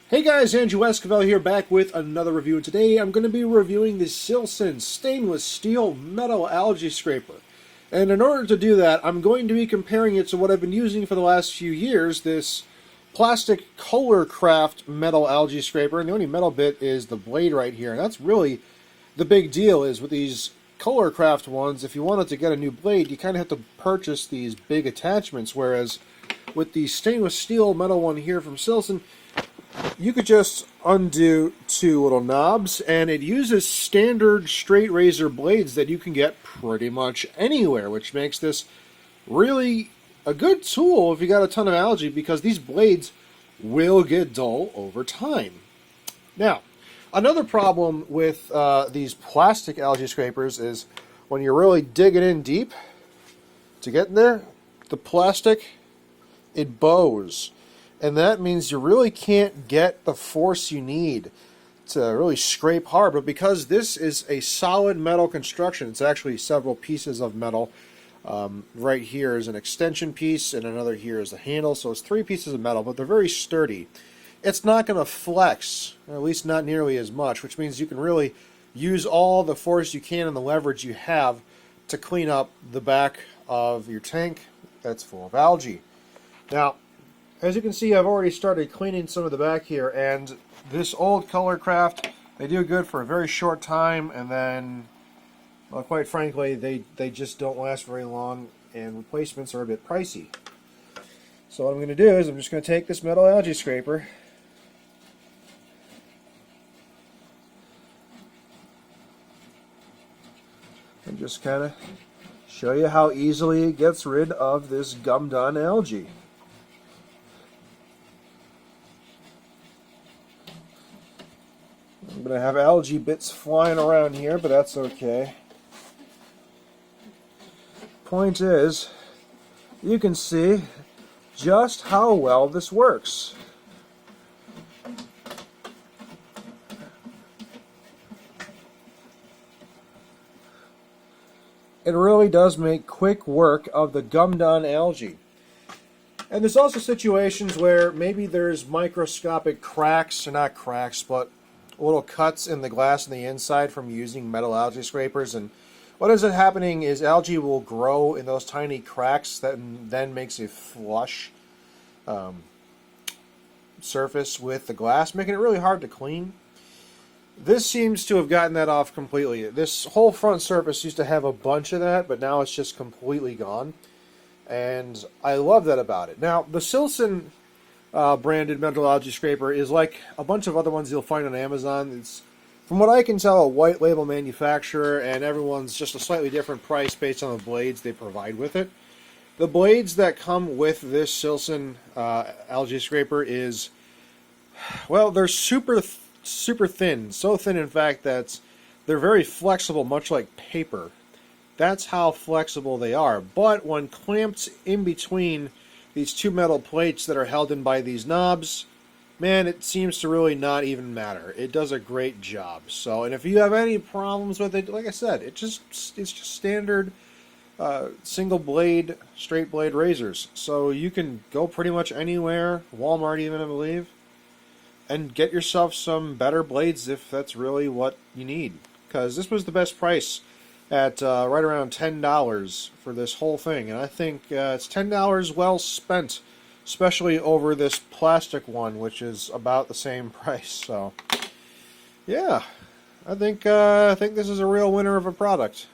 Hey guys, Andrew Esquivel here, back with another review, and today I'm going to be reviewing the SLSON stainless steel metal algae scraper. And in order to do that, I'm going to be comparing it to what I've been using for the last few years, this plastic Kohler Craft metal algae scraper, and the only metal bit is the blade right here, and that's really the big deal. Is with these Kohler Craft ones, if you wanted to get a new blade, you kind of have to purchase these big attachments, whereas with the stainless steel metal one here from SLSON, you could just undo two little knobs, and it uses standard straight razor blades that you can get pretty much anywhere, which makes this really a good tool if you got a ton of algae, because these blades will get dull over time. Now, another problem with these plastic algae scrapers is when you're really digging in deep to get in there, the plastic, it bows. And that means you really can't get the force you need to really scrape hard. But because this is a solid metal construction, it's actually several pieces of metal. Right here is an extension piece, and another here is the handle. So it's three pieces of metal, but they're very sturdy. It's not going to flex, or at least not nearly as much, which means you can really use all the force you can and the leverage you have to clean up the back of your tank that's full of algae. Now, as you can see, I've already started cleaning some of the back here, and this old Kohler Craft, they do good for a very short time, and then, well, quite frankly, they just don't last very long, and replacements are a bit pricey. So what I'm going to do is I'm just going to take this metal algae scraper, and just kind of show you how easily it gets rid of this gummed-on algae. I'm going to have algae bits flying around here, but that's okay. Point is, you can see just how well this works. It really does make quick work of the gummed-on algae. And there's also situations where maybe there's microscopic cracks, or not cracks, but little cuts in the glass on the inside from using metal algae scrapers, and what ends up happening is algae will grow in those tiny cracks that then makes a flush surface with the glass, making it really hard to clean. This seems to have gotten that off completely. This whole front surface used to have a bunch of that, but now it's just completely gone, and I love that about it. Now, the SLSON branded metal algae scraper is like a bunch of other ones you'll find on Amazon. It's, from what I can tell, a white label manufacturer, and everyone's just a slightly different price based on the blades they provide with it. The blades that come with this SLSON algae scraper is, well, they're super thin. So thin, in fact, that they're very flexible, much like paper. That's how flexible they are. But when clamped in between these two metal plates that are held in by these knobs, man, it seems to really not even matter. It does a great job. So, and if you have any problems with it, like I said, it's just standard single blade, straight blade razors. So you can go pretty much anywhere, Walmart even, I believe, and get yourself some better blades if that's really what you need. Because this was the best price at right around $10 for this whole thing, and I think it's $10 well spent, especially over this plastic one, which is about the same price. So, yeah, I think this is a real winner of a product.